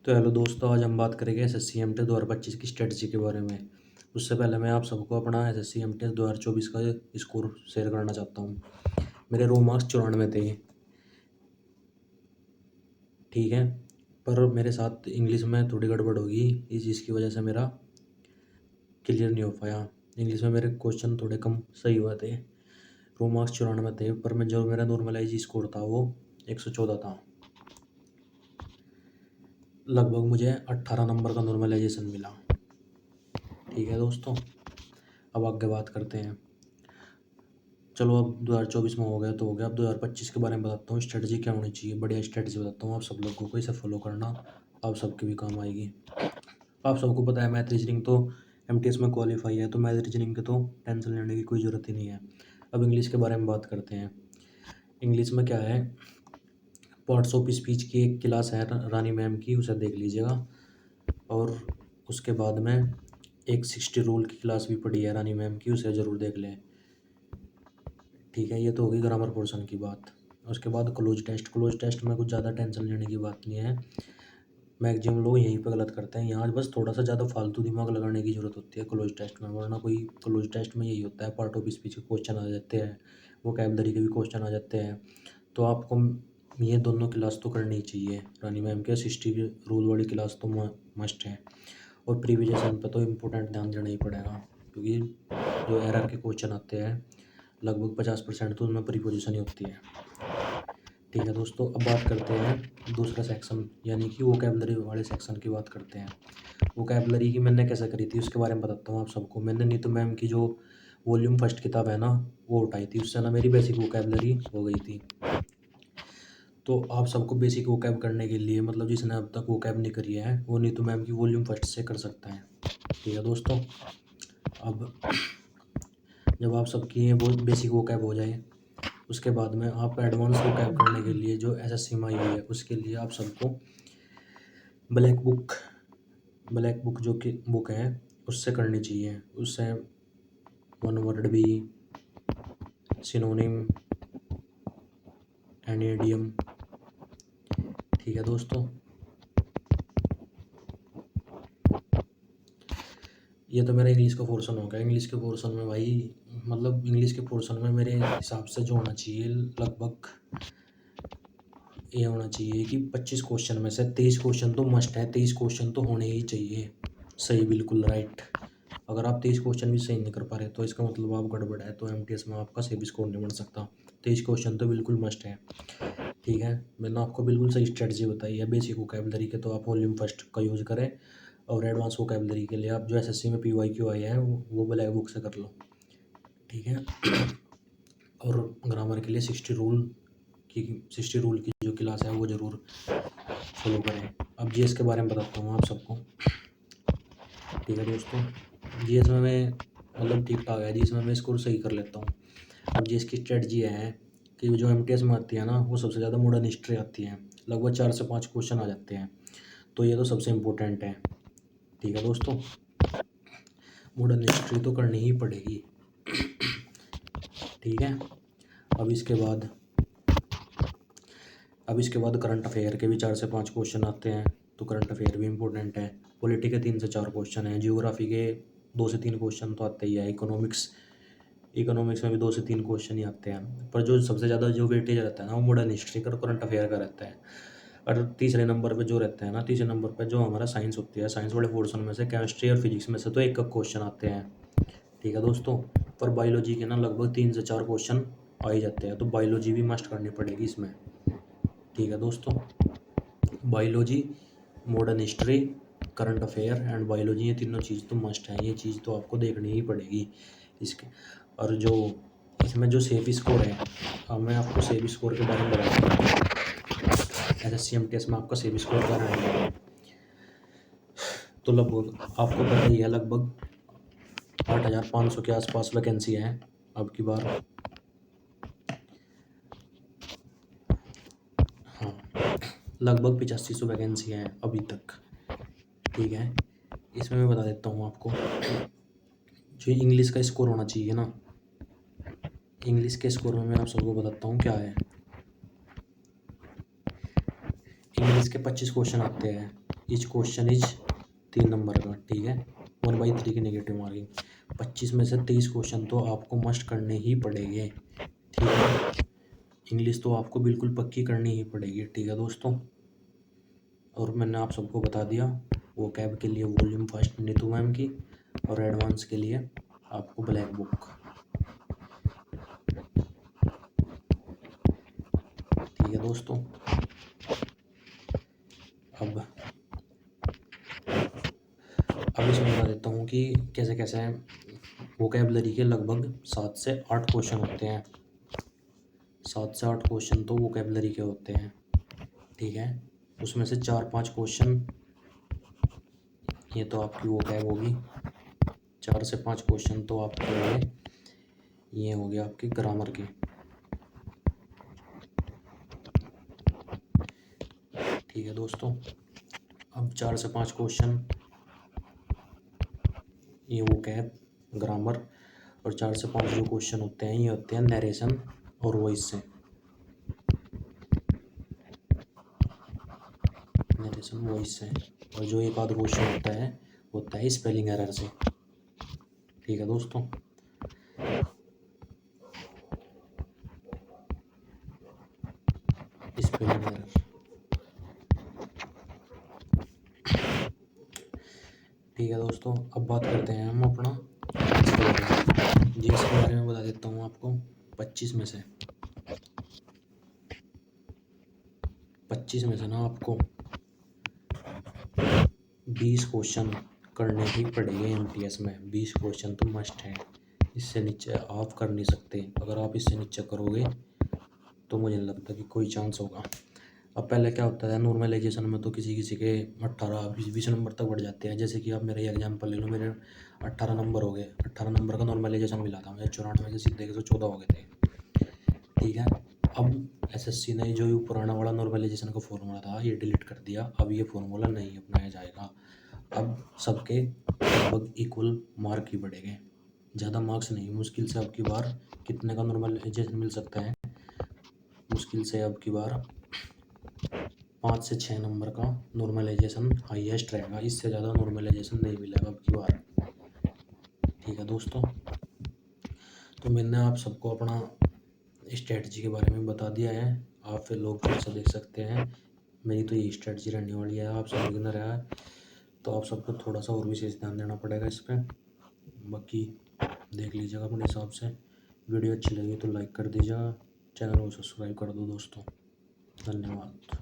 तो हेलो दोस्तों, आज हम बात करेंगे एसएससी एमटी 2025 की स्ट्रेटजी के बारे में। उससे पहले मैं आप सबको अपना एसएससी एमटी 2024 का स्कोर शेयर करना चाहता हूँ। मेरे रो मार्क्स 94 थे, ठीक है। पर मेरे साथ इंग्लिश में थोड़ी गड़बड़ होगी, इस चीज़ की वजह से मेरा क्लियर नहीं हो पाया। इंग्लिश में मेरे क्वेश्चन थोड़े कम सही हुए थे। रो मार्क्स 94 थे, पर मैं जो मेरा नॉर्मलाइज स्कोर था वो 114 था। लगभग मुझे 18 नंबर का नॉर्मलाइजेशन मिला। ठीक है दोस्तों, अब आगे बात करते हैं। चलो, अब 2024 में हो गया तो हो गया। अब 2025 के बारे में बताता हूँ, स्ट्रेटजी क्या होनी चाहिए। बढ़िया स्ट्रेटजी बताता हूँ आप सब लोगों को, इसे फॉलो करना, आप सबके भी काम आएगी। आप सबको पता है मैथ रीजनिंग तो एमटीएस में क्वालिफाई है, तो मैथ रीजनिंग के तो टेंशन लेने की कोई ज़रूरत ही नहीं है। अब इंग्लिश के बारे में बात करते हैं। इंग्लिश में क्या है, पार्ट्स ऑफ स्पीच की एक क्लास है रानी मैम की, उसे देख लीजिएगा। और उसके बाद में एक 60 रूल की क्लास भी पढ़ी है रानी मैम की, उसे ज़रूर देख लें। ठीक है, ये तो होगी ग्रामर पोर्शन की बात। उसके बाद क्लोज टेस्ट में कुछ ज़्यादा टेंशन लेने की बात नहीं है। मैक्सिमम लोग यहीं पे गलत करते हैं, यहाँ बस थोड़ा सा ज़्यादा फालतू दिमाग लगाने की ज़रूरत होती है क्लोज टेस्ट में, वरना कोई क्लोज टेस्ट में यही होता है, पार्ट ऑफ स्पीच के क्वेश्चन आ जाते हैं, वोकैबलरी के भी क्वेश्चन आ जाते हैं। तो आपको ये दोनों क्लास तो करनी ही चाहिए। रानी मैम के 60 रूल वाली क्लास तो मस्ट है। और प्रीविजेशन पे तो इम्पोर्टेंट ध्यान देना ही पड़ेगा, क्योंकि जो एरर के क्वेश्चन आते हैं लगभग 50% तो उनमें प्रीपोजिशन ही होती है। ठीक है दोस्तों, अब बात करते हैं दूसरा सेक्शन, यानी कि वोकैबलरी वाले सेक्शन की बात करते हैं। वोकैबलरी की मैंने कैसे करी थी उसके बारे में बताता हूँ आप सबको। मैंने नीतू मैम की जो वॉल्यूम फर्स्ट किताब है ना, वो उठाई थी, उससे ना मेरी बेसिक वोकैबलरी हो गई थी। तो आप सबको बेसिक वोकैब करने के लिए, मतलब जिसने अब तक वोकैब नहीं करी है, वो नीतू मैम की वॉल्यूम फर्स्ट से कर सकता है। ठीक है दोस्तों, अब जब आप सबकी ये बहुत बेसिक वोकैब हो जाए, उसके बाद में आप एडवांस वोकैब करने के लिए जो एसएससी में आई हुई है, उसके लिए आप सबको ब्लैक बुक जो कि बुक है उससे करनी चाहिए। उससे वन वर्ड भी, सिनोनिम एंड इडियम। ठीक है दोस्तों, ये तो मेरा इंग्लिश का पोर्शन हो गया। इंग्लिश के पोर्शन में भाई, मतलब इंग्लिश के पोर्शन में मेरे हिसाब से जो होना चाहिए, लगभग ये होना चाहिए कि 25 क्वेश्चन में से 23 क्वेश्चन तो मस्ट है। 23 क्वेश्चन तो होने ही चाहिए सही, बिल्कुल राइट। अगर आप 23 क्वेश्चन भी सही नहीं कर पा रहे तो इसका मतलब आप गड़बड़ है, तो एमटीएस में आपका सही भी स्कोर नहीं बन सकता। 23 क्वेश्चन तो बिल्कुल मस्ट है। ठीक है, मैंने आपको बिल्कुल सही स्ट्रेटजी बताई है। बेसिक वोकैबलरी के तो आप वॉल्यूम फर्स्ट का यूज़ करें, और एडवांस वोकैबलरी के लिए आप जो एसएससी में पीवाईक्यू आए हैं वो ब्लैक बुक से कर लो। ठीक है, और ग्रामर के लिए 60 रूल की जो क्लास है वो ज़रूर फॉलो करें। अब जीएस के बारे में बताता हूँ आप सबको। ठीक है दोस्तों, जीएस में मैं मतलब ठीक ठाक है, जीएस में मैं स्कोर सही कर लेता हूँ। अब जीएस की स्ट्रेटजी है कि जो एमटीएस में आती है ना, वो सबसे ज़्यादा मॉडर्न हिस्ट्री आती है, लगभग 4 से 5 क्वेश्चन आ जाते हैं, तो ये तो सबसे इम्पोर्टेंट है। ठीक है दोस्तों, मॉडर्न हिस्ट्री तो करनी ही पड़ेगी। ठीक है, अब इसके बाद करंट अफेयर के भी 4 से 5 क्वेश्चन आते हैं, तो करंट अफेयर भी इम्पोर्टेंट है। पॉलिटी के 3 से 4 क्वेश्चन हैं, जियोग्राफी के 2 से 3 क्वेश्चन तो आते ही है, इकोनॉमिक्स में भी 2 से 3 क्वेश्चन ही आते हैं। पर जो सबसे ज़्यादा जो वेटेज रहता है ना, वो मॉडर्न हिस्ट्री का, करंट अफेयर का रहता है। और तीसरे नंबर पे जो रहता है ना, तीसरे नंबर पे जो हमारा साइंस होती है, साइंस वाले पोर्शन में से केमिस्ट्री और फिजिक्स में से तो एक क्वेश्चन आते हैं। ठीक है दोस्तों, पर बायोलॉजी के ना लगभग 3 से 4 क्वेश्चन आ ही जाते हैं, तो बायोलॉजी भी मस्ट करनी पड़ेगी इसमें। ठीक है दोस्तों, biology, modern history, current affair and biology, ये तीनों चीज़ तो मस्ट है, ये चीज़ तो आपको देखनी ही पड़ेगी इसके। और जो इसमें जो सेफ स्कोर है, अब मैं आपको सेफ स्कोर के बारे में बताता हूँ। एसएससी एमटीएस में आपका सेफ स्कोर क्या रहेगा, तो लगभग आपको पता ही है, लगभग 8,500 के आसपास वैकेंसी है अब की बार। हाँ, लगभग 8500 वैकेंसी हैं अभी तक। ठीक है, इसमें मैं बता देता हूँ आपको, जो इंग्लिश का स्कोर होना चाहिए ना, इंग्लिश के स्कोर में मैं आप सबको बताता हूँ क्या है। इंग्लिश के 25 क्वेश्चन आते हैं, ईच क्वेश्चन इज 3 नंबर का, ठीक है। 1/3 की नेगेटिव मार्किंग। 25 में से 23 क्वेश्चन तो आपको मस्ट करने ही पड़ेंगे, ठीक है। इंग्लिश तो आपको बिल्कुल पक्की करनी ही पड़ेगी, ठीक है दोस्तों। और मैंने आप सबको बता दिया वो कैब के लिए वॉल्यूम फर्स्ट नीतू मैम की, और एडवांस के लिए आपको ब्लैक बुक, ठीक है दोस्तों। अब इसमें बता देता हूँ कि कैसे कैसे वोकैबलरी के लगभग 7 से 8 क्वेश्चन होते हैं। 7 से 8 क्वेश्चन तो वोकैबलरी के होते हैं, ठीक है। उसमें से 4-5 क्वेश्चन ये तो आपकी वोकैब होगी, 4 से 5 क्वेश्चन तो आपके हो गए, ये हो गया आपके ग्रामर के, ठीक है दोस्तों। अब 4 से 5 क्वेश्चन ये वोकैब, ग्रामर, और 4 से 5 जो क्वेश्चन होते हैं ये होते हैं नरेशन और वॉइस से, नरेशन वॉइस से। और जो एक आध क्वेश्चन होता है स्पेलिंग एरर से, ठीक है दोस्तों। स्पेलिंग एरर, ठीक है दोस्तों। अब बात करते हैं हम अपना जीएस के बारे में बता देता हूँ आपको। 25 में से 25 में से ना आपको 20 क्वेश्चन करने ही पड़ेंगे एमटीएस में। 20 क्वेश्चन तो मस्ट हैं, इससे नीचे आप कर नहीं सकते। अगर आप इससे नीचे करोगे तो मुझे नहीं लगता कि कोई चांस होगा। अब पहले क्या होता है नॉर्मलाइजेशन में, तो किसी किसी के 18-20 नंबर तक बढ़ जाते हैं। जैसे कि आप मेरा एग्जांपल ले लो, मेरे 18 नंबर हो गए, 18 नंबर का नॉर्मलाइजेशन मिला था मुझे, 94 से सीधे 114 हो गए थे, ठीक है। अब एसएससी ने जो ये पुराना वाला नॉर्मलाइजेशन का फॉर्मूला था ये डिलीट कर दिया, अब ये फॉर्मूला नहीं अपनाया जाएगा। अब सबके लगभग इक्वल मार्क ही बढ़ेंगे, ज़्यादा मार्क्स नहीं। मुश्किल से अब की बार कितने का नॉर्मलाइजेशन मिल सकता है, मुश्किल से अब की बार 5 से 6 नंबर का नॉर्मलाइजेशन हाईएस्ट रहेगा, इससे ज़्यादा नॉर्मलाइजेशन नहीं मिलेगा अब की बार, ठीक है दोस्तों। तो मैंने आप सबको अपना स्ट्रेटजी के बारे में बता दिया है, आप फिर लोग फिर से देख सकते हैं। मेरी तो यही स्ट्रेटजी रहने वाली है, आप सब बिगिनर है तो आप सबको थोड़ा सा और विशेष ध्यान देना पड़ेगा इस पर। बाकी देख लीजिएगा अपने हिसाब से। वीडियो अच्छी लगी तो लाइक कर दीजिएगा, चैनल को सब्सक्राइब कर दो दोस्तों। धन्यवाद।